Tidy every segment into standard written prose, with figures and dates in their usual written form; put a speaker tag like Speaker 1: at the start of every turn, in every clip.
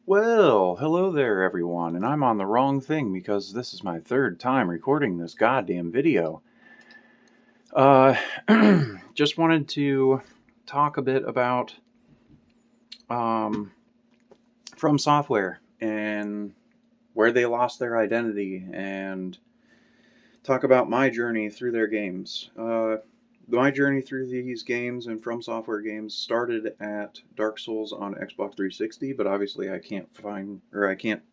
Speaker 1: Well, hello there everyone, and I'm on the wrong thing because this is my third time recording this goddamn video. Uh, just wanted to talk a bit about FromSoftware and where they lost their identity and talk about my journey through their games. My journey through these games and FromSoftware games started at Dark Souls on Xbox 360, but obviously I can't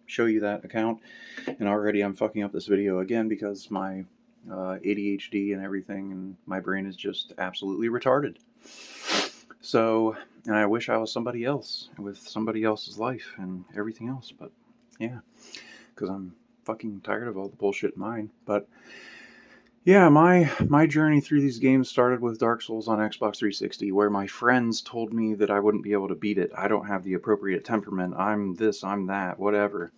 Speaker 1: show you that account, and already I'm fucking up this video again because my ADHD and everything, and my brain is just absolutely retarded. So, and I wish I was somebody else with somebody else's life and everything else, but yeah, because I'm fucking tired of all the bullshit in mine. But yeah, my journey through these games started with Dark Souls on Xbox 360, where my friends told me that I wouldn't be able to beat it. I don't have the appropriate temperament. I'm this, I'm that, whatever.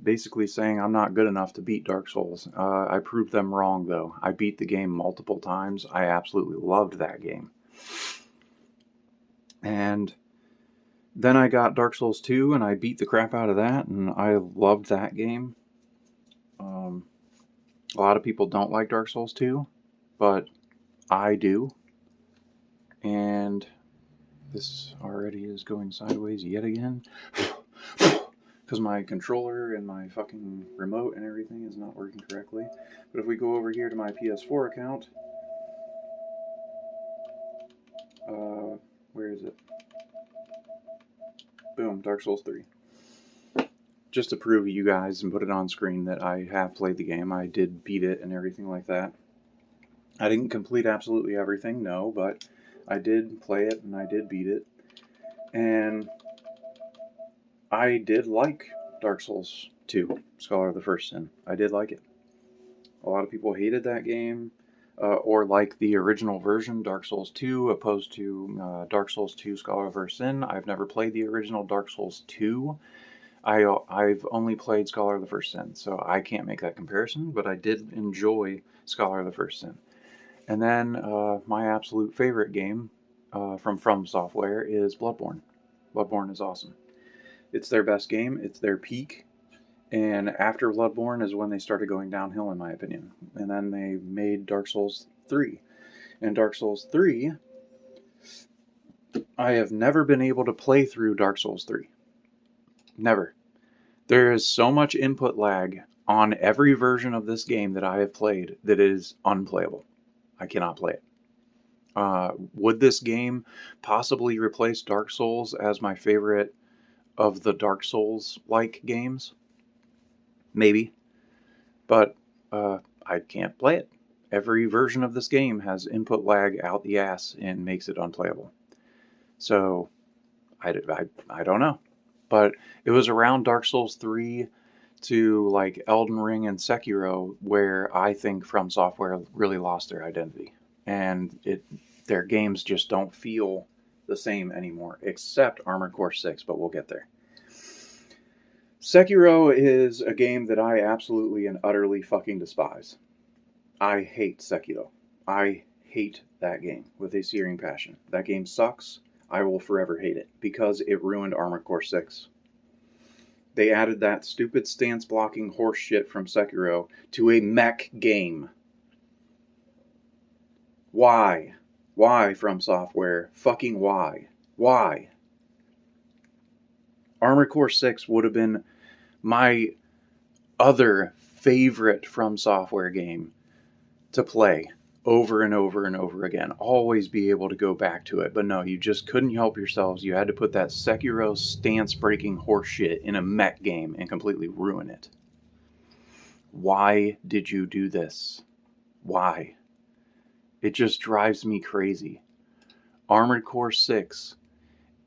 Speaker 1: Basically saying I'm not good enough to beat Dark Souls. I proved them wrong, though. I beat the game multiple times. I absolutely loved that game. And then I got Dark Souls 2, and I beat the crap out of that, and I loved that game. A lot of people don't like Dark Souls 2, but I do. And this already is going sideways yet again. Because my controller and my fucking remote and everything is not working correctly. But if we go over here to my PS4 account, where is it? Boom, Dark Souls 3. Just to prove to you guys and put it on screen that I have played the game. I did beat it and everything like that. I didn't complete absolutely everything, no, but I did play it and I did beat it. And I did like Dark Souls 2, Scholar of the First Sin. I did like it. A lot of people hated that game, or like the original version, Dark Souls 2, opposed to Dark Souls 2, Scholar of the First Sin. I've never played the original Dark Souls 2. I've only played Scholar of the First Sin, so I can't make that comparison, but I did enjoy Scholar of the First Sin. And then my absolute favorite game from FromSoftware is Bloodborne. Bloodborne is awesome. It's their best game. It's their peak. And after Bloodborne is when they started going downhill, in my opinion. And then they made Dark Souls 3. And Dark Souls 3, I have never been able to play through Dark Souls 3. Never. There is so much input lag on every version of this game that I have played that it is unplayable. I cannot play it. Would this game possibly replace Dark Souls as my favorite of the Dark Souls-like games? Maybe. But I can't play it. Every version of this game has input lag out the ass and makes it unplayable. So, I don't know. But it was around Dark Souls 3 to like Elden Ring and Sekiro where I think FromSoftware really lost their identity. And their games just don't feel the same anymore, except Armored Core 6, but we'll get there. Sekiro is a game that I absolutely and utterly fucking despise. I hate Sekiro. I hate that game with a searing passion. That game sucks. I will forever hate it because it ruined Armored Core 6. They added that stupid stance blocking horse shit from Sekiro to a mech game. Why? Why, FromSoftware? Fucking why? Why? Armored Core 6 would have been my other favorite FromSoftware game to play over and over and over again. Always be able to go back to it. But no, you just couldn't help yourselves. You had to put that Sekiro stance-breaking horseshit in a mech game and completely ruin it. Why did you do this? Why? It just drives me crazy. Armored Core 6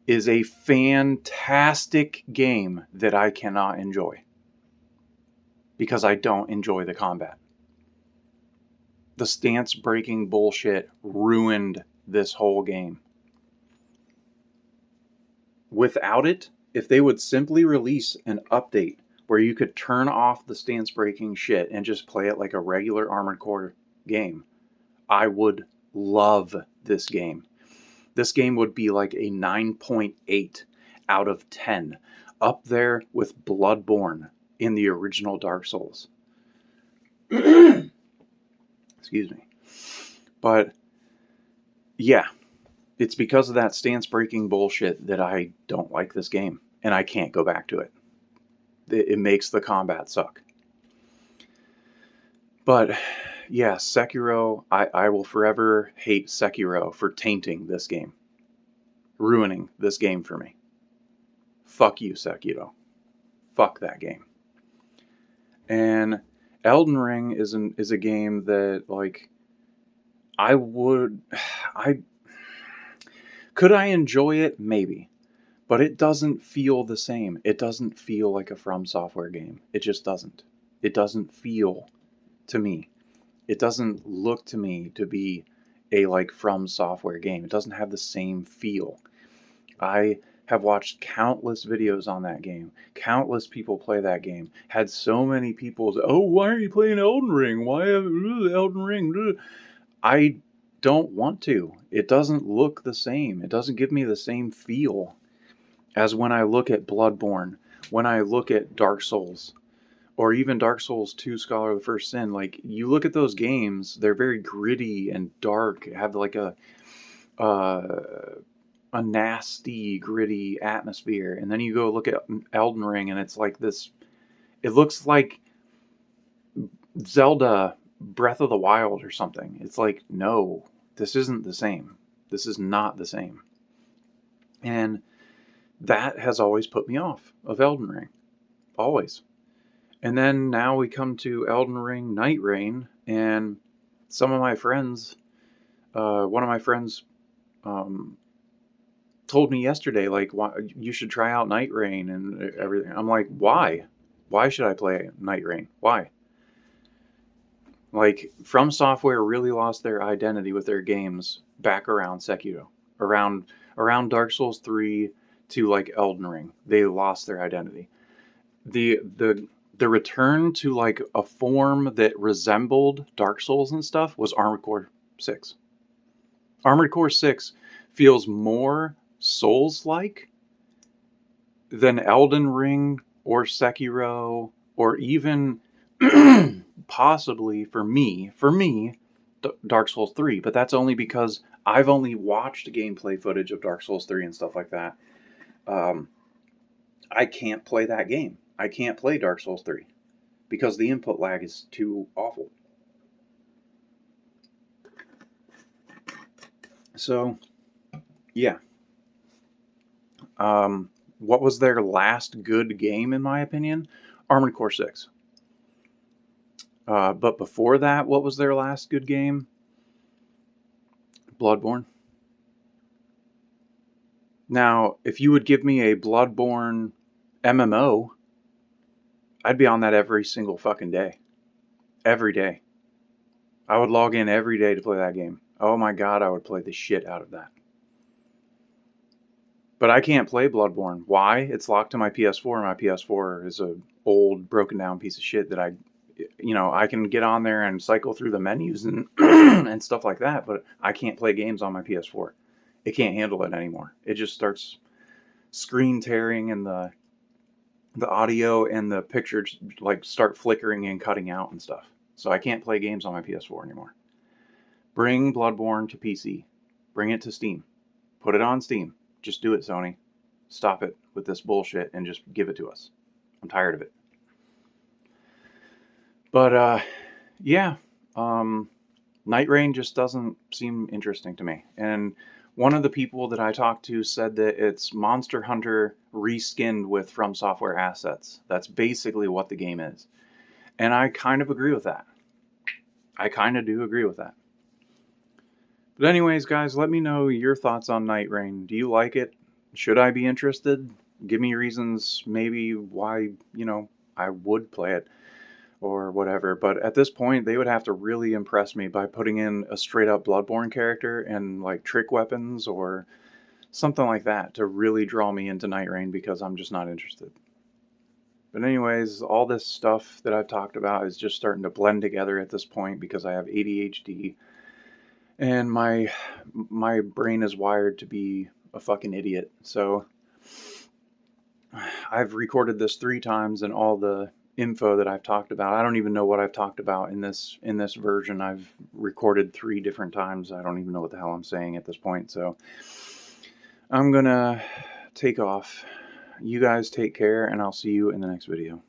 Speaker 1: is a fantastic game that I cannot enjoy. Because I don't enjoy the combat. The stance-breaking bullshit ruined this whole game. Without it, if they would simply release an update where you could turn off the stance-breaking shit and just play it like a regular Armored Core game, I would love this game. This game would be like a 9.8 out of 10. up there with Bloodborne in the original Dark Souls. Excuse me. But yeah, it's because of that stance-breaking bullshit that I don't like this game, and I can't go back to it. It makes the combat suck. But yeah, Sekiro, I will forever hate Sekiro for tainting this game. Ruining this game for me. Fuck you, Sekiro. Fuck that game. And Elden Ring is a game that, like, could I enjoy it? Maybe. But it doesn't feel the same. It doesn't feel like a FromSoftware game. It just doesn't. It doesn't feel to me. It doesn't look to me to be a like FromSoftware game. It doesn't have the same feel. I have watched countless videos on that game. Countless people play that game. Had so many people say, "Oh, why are you playing Elden Ring? Why Elden Ring?" I don't want to. It doesn't look the same. It doesn't give me the same feel as when I look at Bloodborne, when I look at Dark Souls, or even Dark Souls 2 Scholar of the First Sin. Like, you look at those games, they're very gritty and dark, have like a nasty, gritty atmosphere. And then you go look at Elden Ring, and it's like this, it looks like Zelda Breath of the Wild or something. It's like, no, this isn't the same. This is not the same. And that has always put me off of Elden Ring. Always. And then now we come to Elden Ring Nightreign, and some of my friends, one of my friends told me yesterday, like, why, you should try out Nightreign and everything. I'm like, why? Why should I play Nightreign? Why? Like, FromSoftware really lost their identity with their games back around Sekiro. Around Dark Souls 3 to, like, Elden Ring. They lost their identity. The return to, like, a form that resembled Dark Souls and stuff was Armored Core 6. Armored Core 6 feels more Souls-like than Elden Ring or Sekiro, or even possibly for me, Dark Souls 3. But that's only because I've only watched gameplay footage of Dark Souls 3 and stuff like that. I can't play that game. I can't play Dark Souls 3 because the input lag is too awful. So, yeah. What was their last good game, in my opinion? Armored Core 6. But before that, what was their last good game? Bloodborne. Now, if you would give me a Bloodborne MMO, I'd be on that every single fucking day. Every day. I would log in every day to play that game. Oh my god, I would play the shit out of that. But I can't play Bloodborne. Why? It's locked to my PS4, and my PS4 is a old, broken down piece of shit that I can get on there and cycle through the menus and and stuff like that, but I can't play games on my PS4. It can't handle it anymore. It just starts screen tearing, and the audio and the pictures like start flickering and cutting out and stuff. So I can't play games on my PS4 anymore. Bring Bloodborne to PC. Bring it to Steam. Put it on Steam. Just do it, Sony. Stop it with this bullshit and just give it to us. I'm tired of it. But, yeah. Nightreign just doesn't seem interesting to me. And one of the people that I talked to said that it's Monster Hunter reskinned with FromSoftware assets. That's basically what the game is. And I kind of agree with that. I kind of do agree with that. But anyways, guys, let me know your thoughts on Nightreign. Do you like it? Should I be interested? Give me reasons maybe why, I would play it or whatever. But at this point, they would have to really impress me by putting in a straight up Bloodborne character and like trick weapons or something like that to really draw me into Nightreign, because I'm just not interested. But anyways, all this stuff that I've talked about is just starting to blend together at this point because I have ADHD. And my brain is wired to be a fucking idiot. So I've recorded this 3 times, and all the info that I've talked about, I don't even know what I've talked about in this version. I've recorded 3 different times. I don't even know what the hell I'm saying at this point. So I'm gonna take off. You guys take care, and I'll see you in the next video.